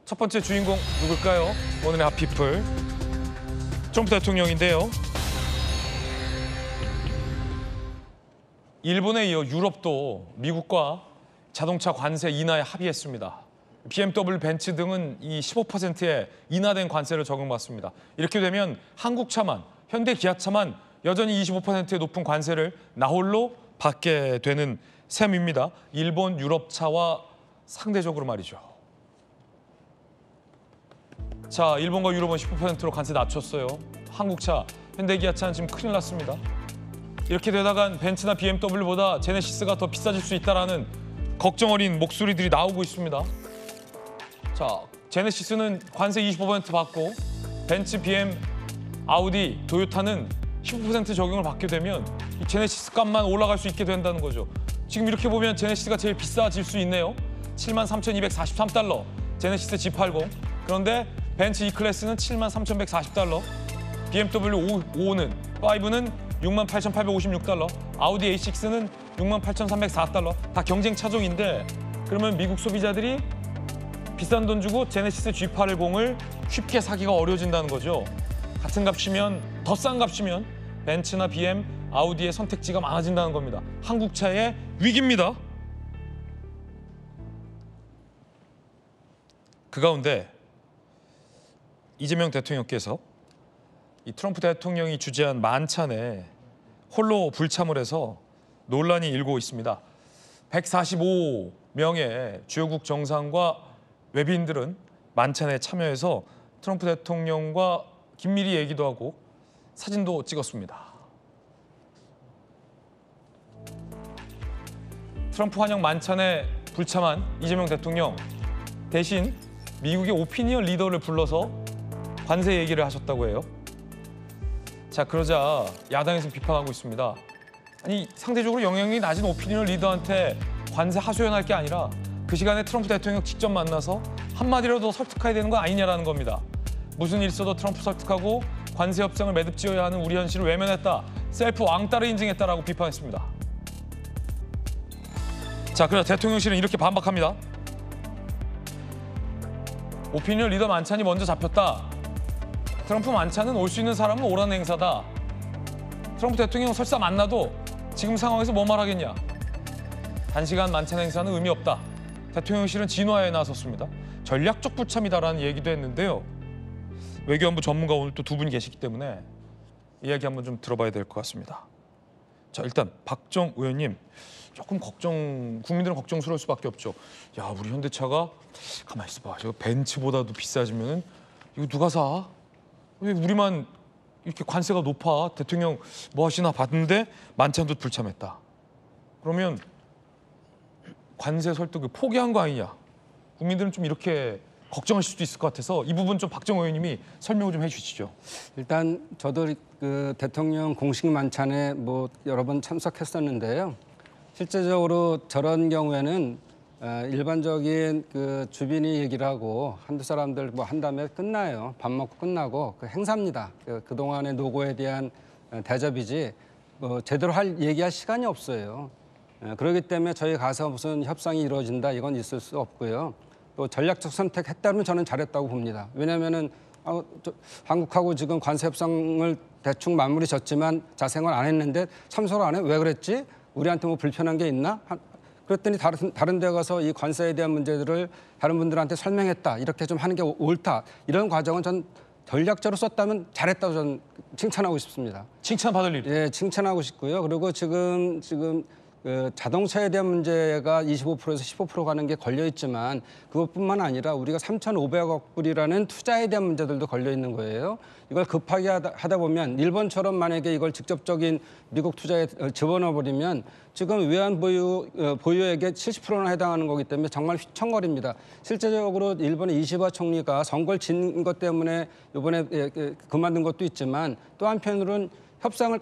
첫 번째 주인공 누굴까요? 오늘의 핫피플 트럼프 대통령인데요. 일본에 이어 유럽도 미국과 자동차 관세 인하에 합의했습니다. BMW, 벤츠 등은 이 15%의 인하된 관세를 적용받습니다. 이렇게 되면 한국차만, 현대 기아차만 여전히 25%의 높은 관세를 나홀로 받게 되는 셈입니다. 일본, 유럽차와 상대적으로 말이죠. 자, 일본과 유럽은 15%로 관세 낮췄어요. 한국차, 현대기아차는 지금 큰일 났습니다. 이렇게 되다간 벤츠나 BMW보다 제네시스가 더 비싸질 수 있다는 걱정 어린 목소리들이 나오고 있습니다. 자, 제네시스는 관세 25% 받고 벤츠, BM, 아우디, 토요타는 15% 적용을 받게 되면 이 제네시스 값만 올라갈 수 있게 된다는 거죠. 지금 이렇게 보면 제네시스가 제일 비싸질 수 있네요. 73,243달러 제네시스 G80. 그런데 벤츠 E클래스는 73,140달러, BMW 5는 68,856달러, 아우디 A6는 68,304달러. 다 경쟁 차종인데 그러면 미국 소비자들이 비싼 돈 주고 제네시스 G80을 쉽게 사기가 어려워진다는 거죠. 같은 값이면, 더 싼 값이면 벤츠나 BM, 아우디의 선택지가 많아진다는 겁니다. 한국차의 위기입니다. 그 가운데 이재명 대통령께서 이 트럼프 대통령이 주재한 만찬에 홀로 불참을 해서 논란이 일고 있습니다. 145명의 주요국 정상과 외빈들은 만찬에 참여해서 트럼프 대통령과 긴밀히 얘기도 하고 사진도 찍었습니다. 트럼프 환영 만찬에 불참한 이재명 대통령 대신 미국의 오피니언 리더를 불러서 관세 얘기를 하셨다고 해요. 자, 그러자 야당에서 비판하고 있습니다. 아니, 상대적으로 영향력이 낮은 오피니언 리더한테 관세 하소연할 게 아니라 그 시간에 트럼프 대통령 직접 만나서 한마디라도 설득해야 되는 거 아니냐라는 겁니다. 무슨 일 있어도 트럼프 설득하고 관세 협상을 매듭지어야 하는 우리 현실을 외면했다. 셀프 왕따를 인증했다라고 비판했습니다. 자, 그러자 대통령실은 이렇게 반박합니다. 오피니언 리더 만찬이 먼저 잡혔다. 트럼프 만찬은 올 수 있는 사람은 오라는 행사다. 트럼프 대통령 설사 만나도 지금 상황에서 뭐 말하겠냐. 단시간 만찬 행사는 의미 없다. 대통령실은 진화에 나섰습니다. 전략적 불참이다라는 얘기도 했는데요. 외교안보 전문가 오늘 또 두 분 계시기 때문에 이야기 한번 좀 들어봐야 될 것 같습니다. 자, 일단 박정 의원님, 조금 국민들은 걱정스러울 수밖에 없죠. 야, 우리 현대차가 가만히 있어봐. 저 벤츠보다도 비싸지면 이거 누가 사? 왜 우리만 이렇게 관세가 높아? 대통령 뭐 하시나 봤는데 만찬도 불참했다. 그러면 관세 설득을 포기한 거 아니냐? 국민들은 좀 이렇게 걱정하실 수도 있을 것 같아서 이 부분 좀 박정 의원님이 설명을 좀 해주시죠. 일단 저도 그 대통령 공식 만찬에 뭐 여러 번 참석했었는데요. 실제적으로 저런 경우에는 일반적인 그 주빈이 얘기를 하고 한두 사람들 뭐 한 다음에 끝나요. 밥 먹고 끝나고 그 행사입니다. 그동안의 노고에 대한 대접이지 뭐 제대로 얘기할 시간이 없어요. 그렇기 때문에 저희 가서 무슨 협상이 이루어진다 이건 있을 수 없고요. 또 전략적 선택했다면 저는 잘했다고 봅니다. 왜냐하면은 한국하고 지금 관세 협상을 대충 마무리 졌지만 자생을 안 했는데 참석을 안 해? 왜 그랬지? 우리한테 뭐 불편한 게 있나? 그랬더니 다른 데 가서 이 관세에 대한 문제들을 다른 분들한테 설명했다. 이렇게 좀 하는 게 옳다. 이런 과정은 전 전략적으로 썼다면 잘했다고 저는 칭찬하고 싶습니다. 칭찬받을 일. 예, 칭찬하고 싶고요. 그리고 지금 그 자동차에 대한 문제가 25%에서 15% 가는 게 걸려 있지만 그것뿐만 아니라 우리가 3,500억 불이라는 투자에 대한 문제들도 걸려 있는 거예요. 이걸 급하게 하다 보면 일본처럼 만약에 이걸 직접적인 미국 투자에 집어넣어 버리면 지금 외환 보유액의 70%나 해당하는 거기 때문에 정말 휘청거립니다. 실제적으로 일본의 이시바 총리가 선거를 진 것 때문에 이번에 그만둔 것도 있지만 또 한편으로는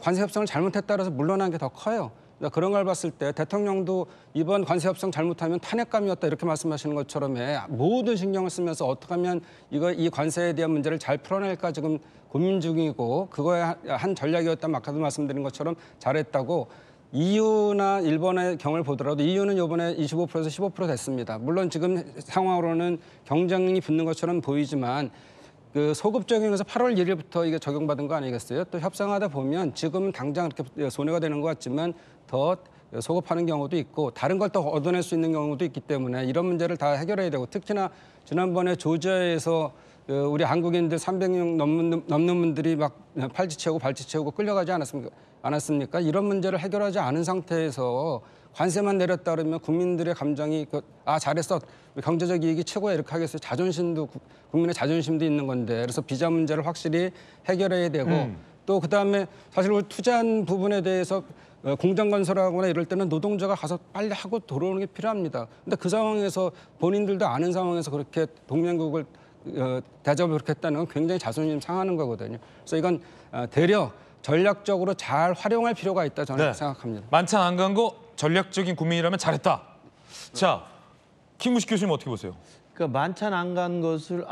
관세 협상을 잘못했다 해서 물러난 게 더 커요. 그런 걸 봤을 때 대통령도 이번 관세 협상 잘못하면 탄핵감이었다 이렇게 말씀하시는 것처럼 모든 신경을 쓰면서 어떻게 하면 이 관세에 대한 문제를 잘 풀어낼까 지금 고민 중이고 그거에 한 전략이었다 아까도 말씀드린 것처럼 잘했다고 EU나 일본의 경우를 보더라도 EU는 이번에 25%에서 15% 됐습니다. 물론 지금 상황으로는 경쟁이 붙는 것처럼 보이지만 그 소급 적용에서 8월 1일부터 이게 적용받은 거 아니겠어요? 또 협상하다 보면 지금은 당장 그렇게 손해가 되는 것 같지만 더 소급하는 경우도 있고 다른 걸 더 얻어낼 수 있는 경우도 있기 때문에 이런 문제를 다 해결해야 되고 특히나 지난번에 조지아에서 우리 한국인들 300명 넘는 분들이 막 팔찌 채우고 발찌 채우고 끌려가지 않았습니까? 이런 문제를 해결하지 않은 상태에서 관세만 내렸다 그러면 국민들의 감정이 잘했어. 경제적 이익이 최고야 이렇게 하겠어요. 국민의 자존심도 있는 건데 그래서 비자 문제를 확실히 해결해야 되고 또 그다음에 사실 우리 투자한 부분에 대해서 공장 건설하거나 이럴 때는 노동자가 가서 빨리 하고 돌아오는 게 필요합니다. 근데 그 상황에서 본인들도 아는 상황에서 그렇게 동맹국을 대접을 그렇게 했다는 건 굉장히 자존심 상하는 거거든요. 그래서 이건 되려 전략적으로 잘 활용할 필요가 있다 저는 생각합니다. 만찬 안 간 거 전략적인 국민이라면 잘했다. 자, 김무식 교수님 어떻게 보세요? 그러니까 만찬 안 간 것을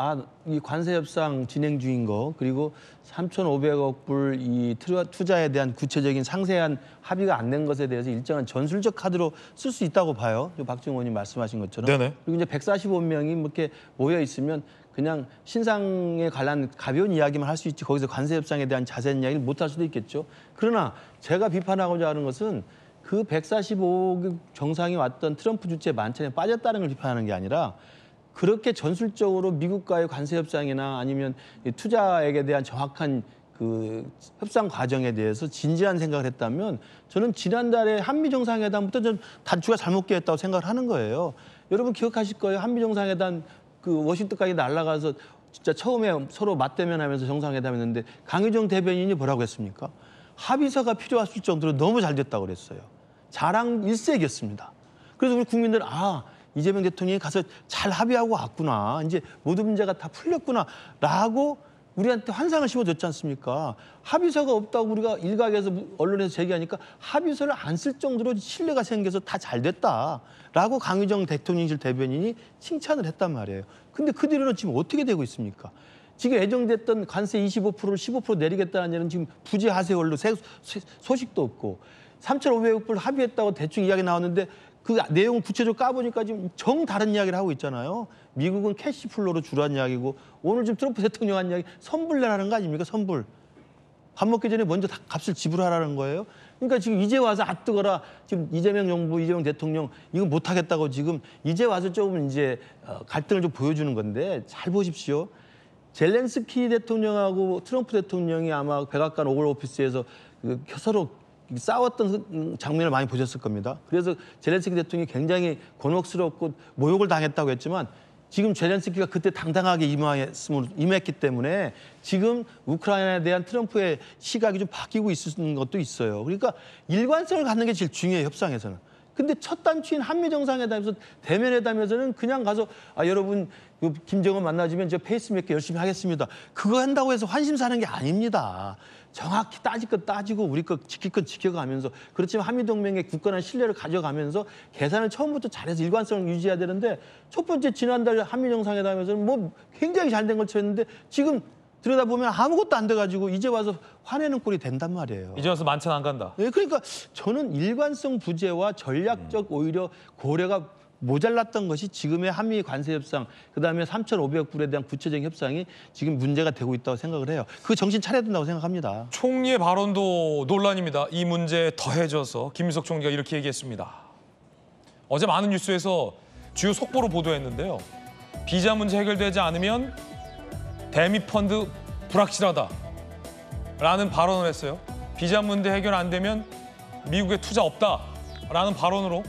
이 관세 협상 진행 중인 거 그리고 3,500억 불 이 투자에 대한 구체적인 상세한 합의가 안 된 것에 대해서 일정한 전술적 카드로 쓸 수 있다고 봐요. 박지원 의원님 말씀하신 것처럼. 네네. 그리고 이제 145명이 이렇게 모여 있으면 그냥 신상에 관한 가벼운 이야기만 할 수 있지 거기서 관세 협상에 대한 자세한 이야기를 못 할 수도 있겠죠. 그러나 제가 비판하고자 하는 것은 그 145억 정상이 왔던 트럼프 주재 만찬에 빠졌다는 걸 비판하는 게 아니라 그렇게 전술적으로 미국과의 관세 협상이나 아니면 투자액에 대한 정확한 그 협상 과정에 대해서 진지한 생각을 했다면 저는 지난달에 한미 정상회담부터 좀 단추가 잘못 끼었다고 생각을 하는 거예요. 여러분 기억하실 거예요. 한미 정상회담 그 워싱턴까지 날아가서 진짜 처음에 서로 맞대면하면서 정상회담했는데 강희정 대변인이 뭐라고 했습니까? 합의서가 필요했을 정도로 너무 잘 됐다고 그랬어요. 자랑 일색이었습니다. 그래서 우리 국민들은 이재명 대통령이 가서 잘 합의하고 왔구나. 이제 모든 문제가 다 풀렸구나라고 우리한테 환상을 심어줬지 않습니까? 합의서가 없다고 우리가 일각에서 언론에서 제기하니까 합의서를 안 쓸 정도로 신뢰가 생겨서 다 잘 됐다라고 강희정 대통령실 대변인이 칭찬을 했단 말이에요. 근데 그 뒤로는 지금 어떻게 되고 있습니까? 지금 예정됐던 관세 25%를 15% 내리겠다는 얘기는 지금 부재하세요로 소식도 없고 3,500억 불 합의했다고 대충 이야기 나왔는데 그 내용을 구체적으로 까보니까 지금 정 다른 이야기를 하고 있잖아요. 미국은 캐시플로로 주라는 이야기고 오늘 지금 트럼프 대통령 한 이야기 선불 내라는 거 아닙니까? 선불. 밥 먹기 전에 먼저 다 값을 지불하라는 거예요. 그러니까 지금 이제 와서 뜨거라 지금 이재명 정부, 이재명 대통령 이거 못하겠다고 지금 이제 와서 조금 이제 갈등을 좀 보여주는 건데 잘 보십시오. 젤렌스키 대통령하고 트럼프 대통령이 아마 백악관 오글 오피스에서 서로 싸웠던 장면을 많이 보셨을 겁니다. 그래서 젤렌스키 대통령이 굉장히 곤혹스럽고 모욕을 당했다고 했지만 지금 젤렌스키가 그때 당당하게 임했기 때문에 지금 우크라이나에 대한 트럼프의 시각이 좀 바뀌고 있는 것도 있어요. 그러니까 일관성을 갖는 게 제일 중요해요, 협상에서는. 근데 첫 단추인 한미 정상회담에서 대면회담에서는 그냥 가서 여러분 김정은 만나주면 저 페이스메이커 열심히 하겠습니다. 그거 한다고 해서 환심 사는 게 아닙니다. 정확히 따질 것 따지고 우리 거 지킬 건 지켜가면서 그렇지만 한미동맹의 굳건한 신뢰를 가져가면서 계산을 처음부터 잘해서 일관성을 유지해야 되는데 첫 번째 지난달 한미정상회담에서는 뭐 굉장히 잘 된 걸 쳤는데 지금 들여다보면 아무것도 안 돼가지고 이제 와서 화내는 꼴이 된단 말이에요. 이제 와서 만찬 안 간다. 네, 그러니까 저는 일관성 부재와 전략적 오히려 고려가 모자랐던 것이 지금의 한미 관세 협상, 그다음에 3,500억 불에 대한 구체적인 협상이 지금 문제가 되고 있다고 생각을 해요. 그 정신 차려야 된다고 생각합니다. 총리의 발언도 논란입니다. 이 문제에 더해져서 김민석 총리가 이렇게 얘기했습니다. 어제 많은 뉴스에서 주요 속보로 보도했는데요. 비자 문제 해결되지 않으면 대미 펀드 불확실하다라는 발언을 했어요. 비자 문제 해결 안 되면 미국에 투자 없다라는 발언으로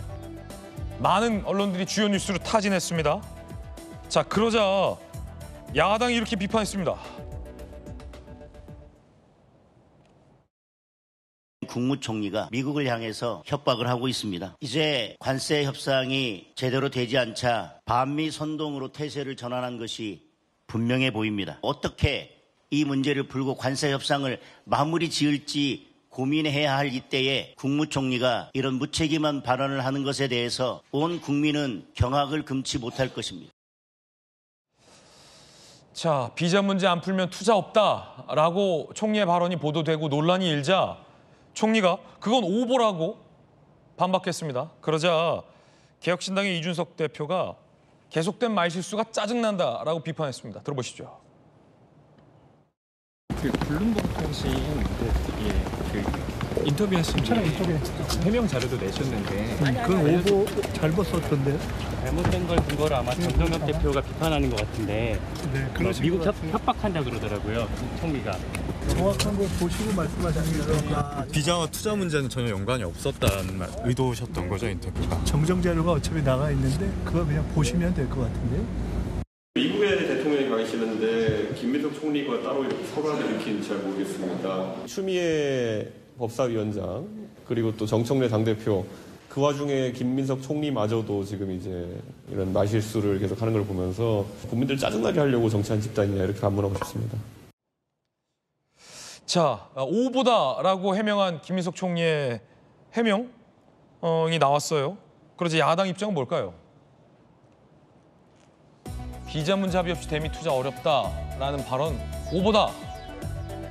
많은 언론들이 주요 뉴스로 타진했습니다. 자, 그러자 야당이 이렇게 비판했습니다. 국무총리가 미국을 향해서 협박을 하고 있습니다. 이제 관세 협상이 제대로 되지 않자 반미 선동으로 태세를 전환한 것이 분명해 보입니다. 어떻게 이 문제를 풀고 관세 협상을 마무리 지을지 고민해야 할 이때에 국무총리가 이런 무책임한 발언을 하는 것에 대해서 온 국민은 경악을 금치 못할 것입니다. 자, 비자 문제 안 풀면 투자 없다라고 총리의 발언이 보도되고 논란이 일자 총리가 그건 오보라고 반박했습니다. 그러자 개혁신당의 이준석 대표가 계속된 말실수가 짜증난다라고 비판했습니다. 들어보시죠. 그 블룸버그 통신 그 인터뷰하신 분이 해명 자료도 내셨는데 그건 오보 잘못 썼던데. 잘못된 걸 근거로 아마 정동혁 대표가 비판하는 것 같은데 네, 그러신 미국 것 같아요. 협박한다 그러더라고요. 총리가. 정확한 거 보시고 말씀하시는 게 비자와 투자 문제는 전혀 연관이 없었다는 의도셨던 거죠, 인터뷰가? 정정 자료가 어차피 나가 있는데 그거 그냥 보시면 될 것 같은데요. 미국에 대통령이 가 계시는데 김민석 총리가 따로 이렇게 서로를 일으키는지 잘 모르겠습니다. 추미애 법사위원장 그리고 또 정청래 당대표 그 와중에 김민석 총리마저도 지금 이제 이런 말실수를 계속 하는 걸 보면서 국민들 짜증나게 하려고 정치한 집단이냐 이렇게 반문하고 싶습니다. 자, 오보다라고 해명한 김민석 총리의 해명이 나왔어요. 그러자 야당 입장은 뭘까요? 비자 문제 합의 없이 대미 투자 어렵다라는 발언 오보다.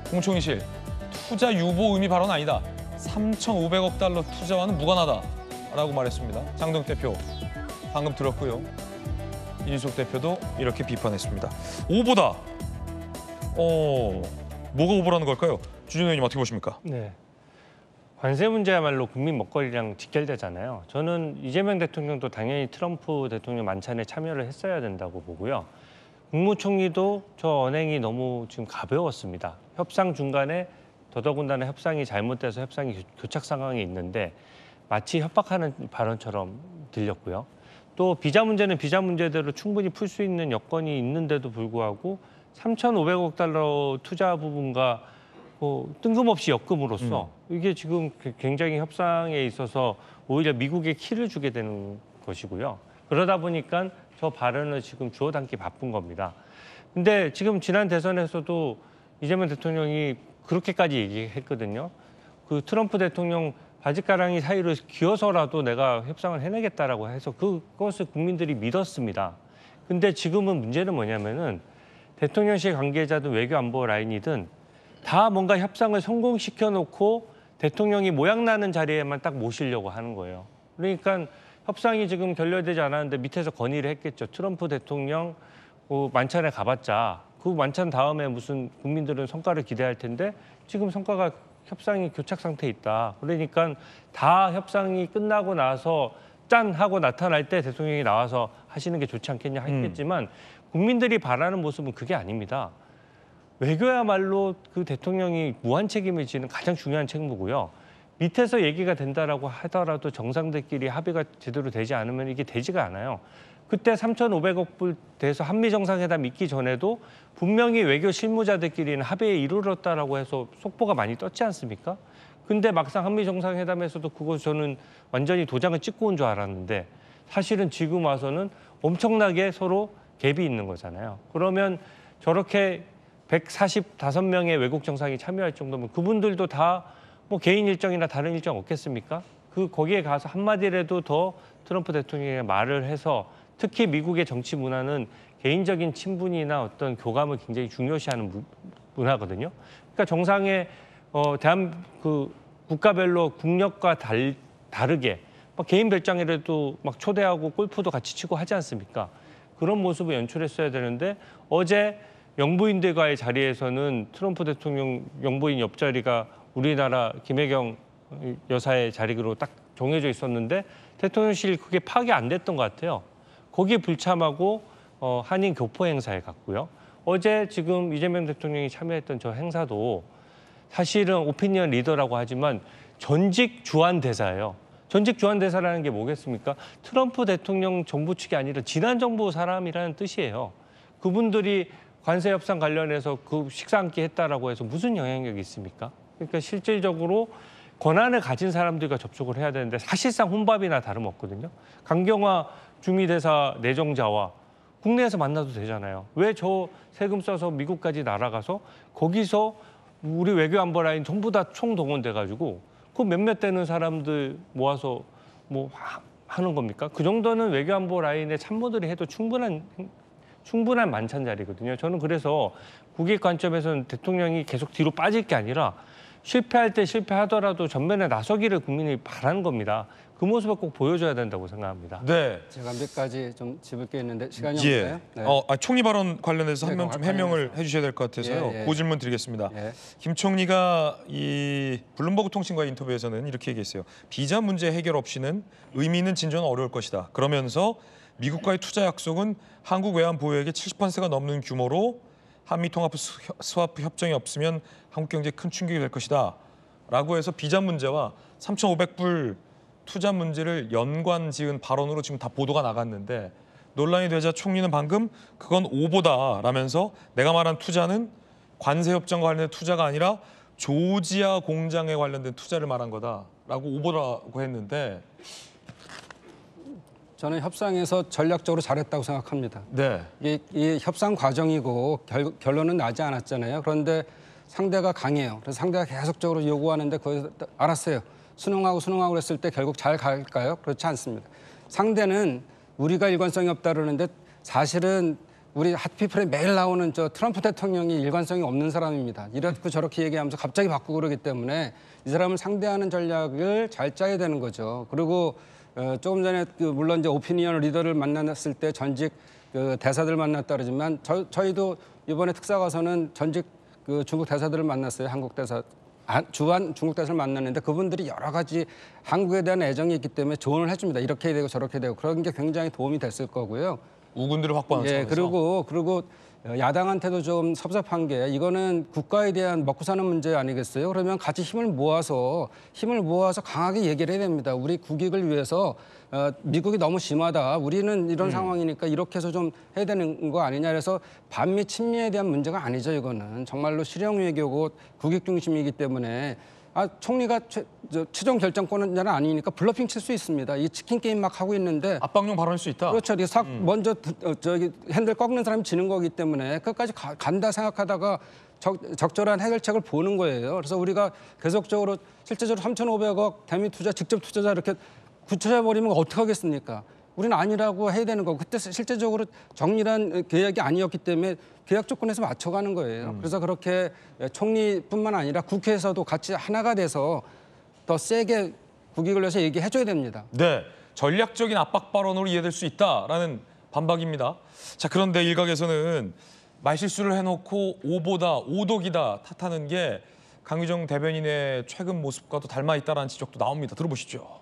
국무총리실 투자 유보 의미 발언 아니다. 3,500억 달러 투자와는 무관하다라고 말했습니다. 장동 대표 방금 들었고요. 이준석 대표도 이렇게 비판했습니다. 오보다. 뭐가 오보라는 걸까요? 주진 의원님 어떻게 보십니까? 네. 관세 문제야말로 국민 먹거리랑 직결되잖아요. 저는 이재명 대통령도 당연히 트럼프 대통령 만찬에 참여를 했어야 된다고 보고요. 국무총리도 저 언행이 너무 지금 가벼웠습니다. 협상 중간에 더더군다나 협상이 잘못돼서 협상이 교착 상황에 있는데 마치 협박하는 발언처럼 들렸고요. 또 비자 문제는 비자 문제대로 충분히 풀 수 있는 여건이 있는데도 불구하고 3,500억 달러 투자 부분과 뜬금없이 엮음으로써 이게 지금 굉장히 협상에 있어서 오히려 미국에 키를 주게 되는 것이고요. 그러다 보니까 저 발언을 지금 주워 담기 바쁜 겁니다. 근데 지금 지난 대선에서도 이재명 대통령이 그렇게까지 얘기했거든요. 그 트럼프 대통령 바짓가랑이 사이로 기어서라도 내가 협상을 해내겠다라고 해서 그것을 국민들이 믿었습니다. 근데 지금은 문제는 뭐냐면은 대통령실 관계자든 외교안보 라인이든 다 뭔가 협상을 성공시켜 놓고 대통령이 모양나는 자리에만 딱 모시려고 하는 거예요. 그러니까 협상이 지금 결렬되지 않았는데 밑에서 건의를 했겠죠. 트럼프 대통령 만찬에 가봤자 그 만찬 다음에 무슨 국민들은 성과를 기대할 텐데 지금 성과가 협상이 교착 상태에 있다. 그러니까 다 협상이 끝나고 나서 짠 하고 나타날 때 대통령이 나와서 하시는 게 좋지 않겠냐 했겠지만 국민들이 바라는 모습은 그게 아닙니다. 외교야말로 그 대통령이 무한 책임을 지는 가장 중요한 책무고요. 밑에서 얘기가 된다라고 하더라도 정상들끼리 합의가 제대로 되지 않으면 이게 되지가 않아요. 그때 3,500억 불 돼서 한미 정상회담 있기 전에도 분명히 외교 실무자들끼리는 합의에 이르렀다라고 해서 속보가 많이 떴지 않습니까? 근데 막상 한미 정상회담에서도 그거 저는 완전히 도장을 찍고 온 줄 알았는데 사실은 지금 와서는 엄청나게 서로 갭이 있는 거잖아요. 그러면 저렇게 145명의 외국 정상이 참여할 정도면 그분들도 다 뭐 개인 일정이나 다른 일정 없겠습니까? 거기에 가서 한마디라도 더 트럼프 대통령이 말을 해서 특히 미국의 정치 문화는 개인적인 친분이나 어떤 교감을 굉장히 중요시하는 문화거든요. 그러니까 정상의 국가별로 국력과 다르게 막 개인 별장이라도 막 초대하고 골프도 같이 치고 하지 않습니까? 그런 모습을 연출했어야 되는데 어제 영부인들과의 자리에서는 트럼프 대통령 영부인 옆자리가 우리나라 김혜경 여사의 자리로 딱 정해져 있었는데 대통령실 그게 파악이 안 됐던 것 같아요. 거기에 불참하고 한인 교포 행사에 갔고요. 어제 지금 이재명 대통령이 참여했던 저 행사도 사실은 오피니언 리더라고 하지만 전직 주한 대사예요. 전직 주한 대사라는 게 뭐겠습니까? 트럼프 대통령 정부 측이 아니라 지난 정부 사람이라는 뜻이에요. 그분들이 관세 협상 관련해서 그 식사 한 끼 했다라고 해서 무슨 영향력이 있습니까? 그러니까 실질적으로 권한을 가진 사람들과 접촉을 해야 되는데 사실상 혼밥이나 다름없거든요. 강경화 주미대사 내정자와 국내에서 만나도 되잖아요. 왜 저 세금 써서 미국까지 날아가서 거기서 우리 외교안보 라인 전부 다 총동원돼가지고 그 몇몇 되는 사람들 모아서 뭐 하는 겁니까? 그 정도는 외교안보 라인의 참모들이 해도 충분한 만찬 자리거든요. 저는 그래서 국익 관점에서는 대통령이 계속 뒤로 빠질 게 아니라 실패할 때 실패하더라도 전면에 나서기를 국민이 바라는 겁니다. 그 모습을 꼭 보여줘야 된다고 생각합니다. 네. 제가 몇 가지 좀 짚을 게 있는데 시간이 예. 없나요? 네. 총리 발언 관련해서 한 명 좀 해명을 관련해서. 해주셔야 될 것 같아서요. 예, 예. 그 질문 드리겠습니다. 예. 김 총리가 이 블룸버그 통신과의 인터뷰에서는 이렇게 얘기했어요. 비자 문제 해결 없이는 의미 있는 진전은 어려울 것이다. 그러면서 미국과의 투자 약속은 한국 외환 보유액의 70%가 넘는 규모로 한미 통합 스와프 협정이 없으면 한국 경제에 큰 충격이 될 것이다. 라고 해서 비자 문제와 3,500불 투자 문제를 연관 지은 발언으로 지금 다 보도가 나갔는데 논란이 되자 총리는 방금 그건 오보다라면서 내가 말한 투자는 관세 협정과 관련된 투자가 아니라 조지아 공장에 관련된 투자를 말한 거다라고 오보라고 했는데 저는 협상에서 전략적으로 잘했다고 생각합니다. 네. 이 협상 과정이고 결론은 나지 않았잖아요. 그런데 상대가 강해요. 그래서 상대가 계속적으로 요구하는데 거기서 알았어요. 순응하고 했을 때 결국 잘 갈까요? 그렇지 않습니다. 상대는 우리가 일관성이 없다 그러는데 사실은 우리 핫피플에 매일 나오는 저 트럼프 대통령이 일관성이 없는 사람입니다. 이렇게 저렇게 얘기하면서 갑자기 바꾸고 그러기 때문에 이 사람을 상대하는 전략을 잘 짜야 되는 거죠. 그리고 조금 전에 물론 이제 오피니언 리더를 만났을 때 전직 대사들 만났다 그러지만 저희도 이번에 특사 가서는 전직 중국 대사들을 만났어요. 한국 대사. 주한 중국 대사를 만났는데 그분들이 여러 가지 한국에 대한 애정이 있기 때문에 조언을 해줍니다. 이렇게 되고 저렇게 되고 그런 게 굉장히 도움이 됐을 거고요. 우군들을 확보하는 예, 차원에서. 그리고 야당한테도 좀 섭섭한 게 이거는 국가에 대한 먹고 사는 문제 아니겠어요? 그러면 같이 힘을 모아서 강하게 얘기를 해야 됩니다. 우리 국익을 위해서 미국이 너무 심하다. 우리는 이런 상황이니까 이렇게 해서 좀 해야 되는 거 아니냐. 그래서 반미 친미에 대한 문제가 아니죠. 이거는 정말로 실용 외교고 국익 중심이기 때문에 총리가 최종 결정권은 아니니까 블러핑 칠 수 있습니다. 이 치킨 게임 막 하고 있는데 압박용 발언할 수 있다. 그렇죠. 먼저 핸들 꺾는 사람이 지는 거기 때문에 끝까지 간다 생각하다가 적절한 해결책을 보는 거예요. 그래서 우리가 계속적으로 실제적으로 3,500억 대미 투자, 직접 투자자 이렇게 굳혀버리면 어떻게 하겠습니까? 우리는 아니라고 해야 되는 거고 그때 실제적으로 정밀한 계약이 아니었기 때문에 계약 조건에서 맞춰가는 거예요. 그래서 그렇게 총리뿐만 아니라 국회에서도 같이 하나가 돼서 더 세게 국익을 위해서 얘기해줘야 됩니다. 네, 전략적인 압박 발언으로 이해될 수 있다라는 반박입니다. 자, 그런데 일각에서는 말실수를 해놓고 오보다, 오독이다 탓하는 게 강유정 대변인의 최근 모습과도 닮아 있다라는 지적도 나옵니다. 들어보시죠.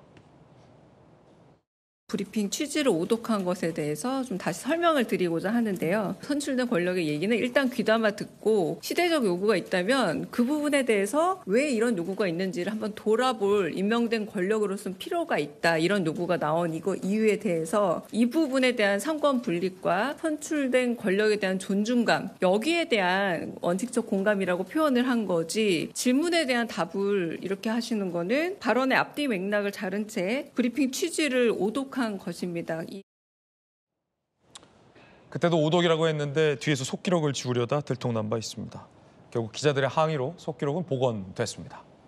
브리핑 취지를 오독한 것에 대해서 좀 다시 설명을 드리고자 하는데요. 선출된 권력의 얘기는 일단 귀담아 듣고 시대적 요구가 있다면 그 부분에 대해서 왜 이런 요구가 있는지를 한번 돌아볼 임명된 권력으로서는 필요가 있다. 이런 요구가 나온 이거 이유에 대해서 이 부분에 대한 상권 분립과 선출된 권력에 대한 존중감 여기에 대한 원칙적 공감이라고 표현을 한 거지 질문에 대한 답을 이렇게 하시는 거는 발언의 앞뒤 맥락을 자른 채 브리핑 취지를 오독한 것입니다. 그때도 오독이라고 했는데 뒤에서 속기록을 지우려다 들통난 바 있습니다. 결국 기자들의 항의로 속기록은 복원됐습니다.